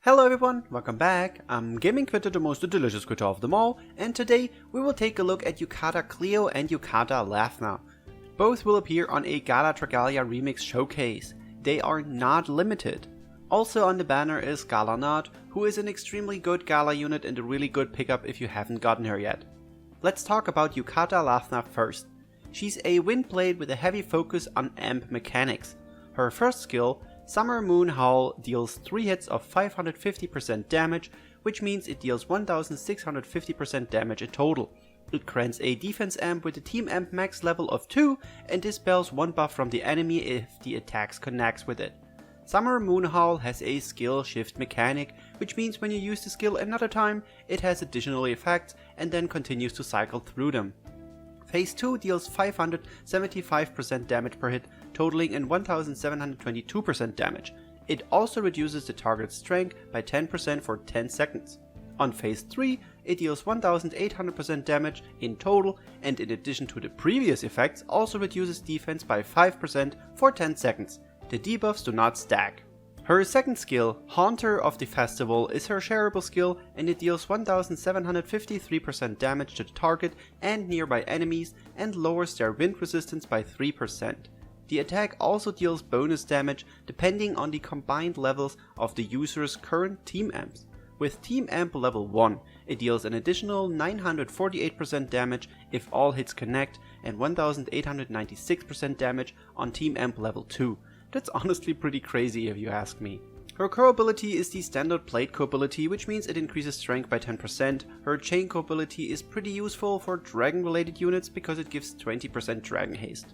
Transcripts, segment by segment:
Hello everyone, welcome back. I'm Gaming Quitte, the most delicious Quitte of them all, and today we will take a look at Yukata Cleo and Yukata Lathna. Both will appear on a Gala Dragalia remix showcase. They are not limited. Also on the banner is Gala Notte, who is an extremely good Gala unit and a really good pickup if you haven't gotten her yet. Let's talk about Yukata Lathna first. She's a wind blade with a heavy focus on amp mechanics. Her first skill, Summer Moon Howl, deals 3 hits of 550% damage, which means it deals 1650% damage in total. It grants a defense amp with a team amp max level of 2 and dispels 1 buff from the enemy if the attack connects with it. Summer Moon Howl has a skill shift mechanic, which means when you use the skill another time, it has additional effects and then continues to cycle through them. Phase 2 deals 575% damage per hit, totaling in 1722% damage. It also reduces the target's strength by 10% for 10 seconds. On Phase 3, it deals 1800% damage in total, and in addition to the previous effects, also reduces defense by 5% for 10 seconds. The debuffs do not stack. Her second skill, Haunter of the Festival, is her shareable skill and it deals 1753% damage to the target and nearby enemies and lowers their wind resistance by 3%. The attack also deals bonus damage depending on the combined levels of the user's current team amps. With team amp level 1, it deals an additional 948% damage if all hits connect and 1896% damage on team amp level 2. That's honestly pretty crazy if you ask me. Her core ability is the standard plate core ability, which means it increases strength by 10%. Her chain core ability is pretty useful for dragon related units because it gives 20% dragon haste.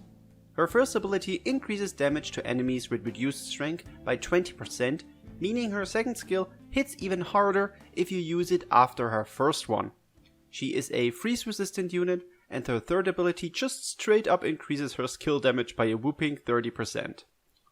Her first ability increases damage to enemies with reduced strength by 20%, meaning her second skill hits even harder if you use it after her first one. She is a freeze resistant unit, and her third ability just straight up increases her skill damage by a whopping 30%.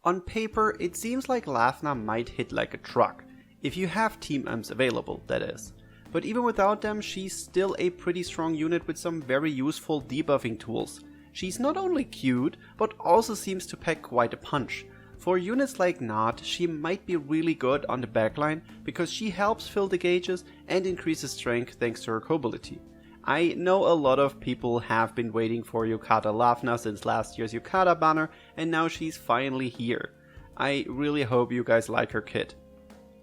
On paper, it seems like Lathna might hit like a truck, if you have team amps available, that is. But even without them, she's still a pretty strong unit with some very useful debuffing tools. She's not only cute, but also seems to pack quite a punch. For units like Notte, she might be really good on the backline because she helps fill the gauges and increases strength thanks to her core ability. I know a lot of people have been waiting for Yukata Lathna since last year's Yukata banner, and now she's finally here. I really hope you guys like her kit.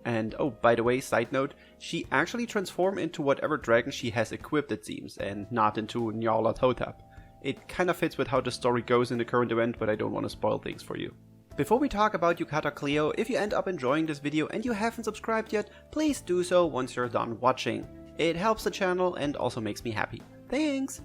And oh, by the way, side note, she actually transforms into whatever dragon she has equipped it seems, and not into Nyala Totap. It kinda fits with how the story goes in the current event, but I don't want to spoil things for you. Before we talk about Yukata Cleo, if you end up enjoying this video and you haven't subscribed yet, please do so once you're done watching. It helps the channel and also makes me happy. Thanks!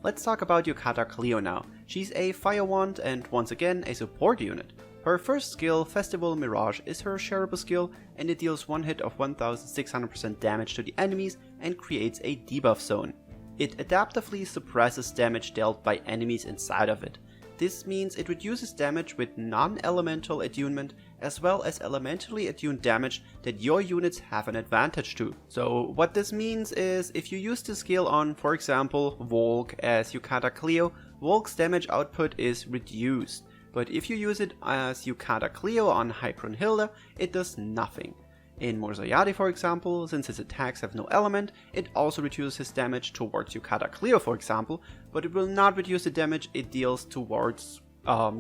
Let's talk about Yukata Cleo now. She's a fire wand and once again a support unit. Her first skill, Festival Mirage, is her shareable skill and it deals 1 hit of 1600% damage to the enemies and creates a debuff zone. It adaptively suppresses damage dealt by enemies inside of it. This means it reduces damage with non-elemental attunement as well as elementally attuned damage that your units have an advantage to. So what this means is if you use the skill on, for example, Volk as Yukata Cleo, Volk's damage output is reduced. But if you use it as Yukata Cleo on Hilda, it does nothing. In Morzayadi, for example, since his attacks have no element, it also reduces his damage towards Yukata Cleo, for example, but it will not reduce the damage it deals towards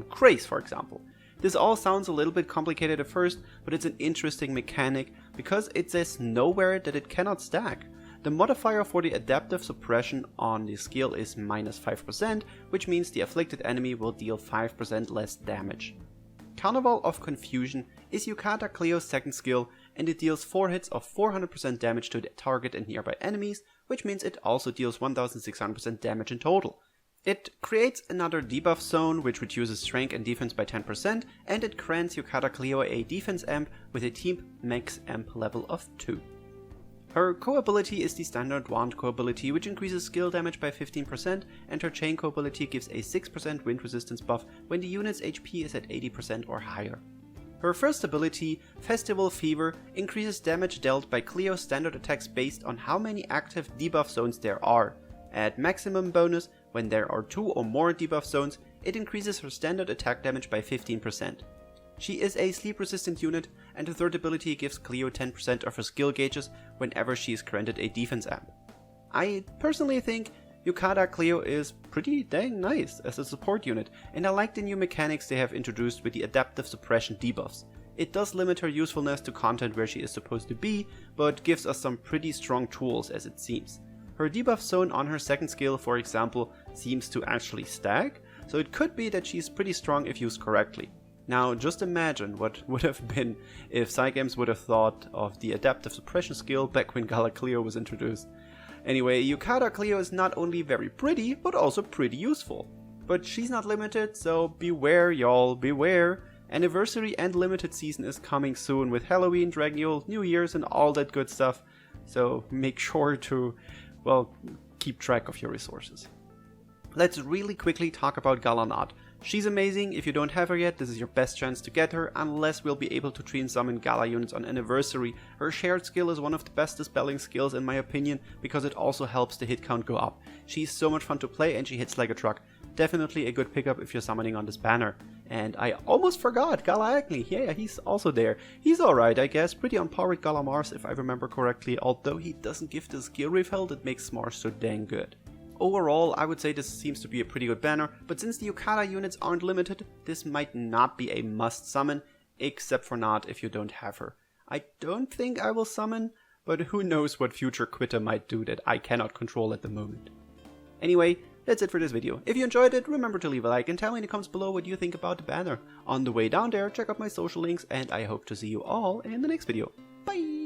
Grace, for example. This all sounds a little bit complicated at first, but it's an interesting mechanic because it says nowhere that it cannot stack. The modifier for the adaptive suppression on the skill is -5%, which means the afflicted enemy will deal 5% less damage. Carnival of Confusion is Yukata Cleo's second skill and it deals 4 hits of 400% damage to the target and nearby enemies, which means it also deals 1600% damage in total. It creates another debuff zone which reduces strength and defense by 10% and it grants Yukata Cleo a defense amp with a team max amp level of 2. Her core ability is the standard wand core ability which increases skill damage by 15% and her chain core ability gives a 6% wind resistance buff when the unit's HP is at 80% or higher. Her first ability, Festival Fever, increases damage dealt by Cleo's standard attacks based on how many active debuff zones there are. At maximum bonus, when there are 2 or more debuff zones, it increases her standard attack damage by 15%. She is a sleep resistant unit, and the third ability gives Cleo 10% of her skill gauges whenever she is granted a defense amp. I personally think Yukata Cleo is pretty dang nice as a support unit, and I like the new mechanics they have introduced with the adaptive suppression debuffs. It does limit her usefulness to content where she is supposed to be, but gives us some pretty strong tools as it seems. Her debuff zone on her second skill, for example, seems to actually stack, so it could be that she's pretty strong if used correctly. Now just imagine what would have been if Cygames would have thought of the adaptive suppression skill back when Gala Cleo was introduced. Anyway, Yukata Cleo is not only very pretty, but also pretty useful. But she's not limited, so beware y'all, beware. Anniversary and limited season is coming soon with Halloween, Dragalia, New Year's and all that good stuff, so make sure to, well, keep track of your resources. Let's really quickly talk about Gala Notte. She's amazing. If you don't have her yet, this is your best chance to get her, unless we'll be able to train summon Gala units on Anniversary. Her shared skill is one of the best dispelling skills in my opinion, because it also helps the hit count go up. She's so much fun to play and she hits like a truck. Definitely a good pickup if you're summoning on this banner. And I almost forgot, Gala Agni, yeah, he's also there. He's alright, I guess, pretty on par with Gala Mars if I remember correctly, although he doesn't give the skill refill that makes Mars so dang good. Overall, I would say this seems to be a pretty good banner, but since the Yukata units aren't limited, this might not be a must summon, except for not if you don't have her. I don't think I will summon, but who knows what future Quitte might do that I cannot control at the moment. Anyway, that's it for this video. If you enjoyed it, remember to leave a like and tell me in the comments below what you think about the banner. On the way down there, check out my social links, and I hope to see you all in the next video. Bye!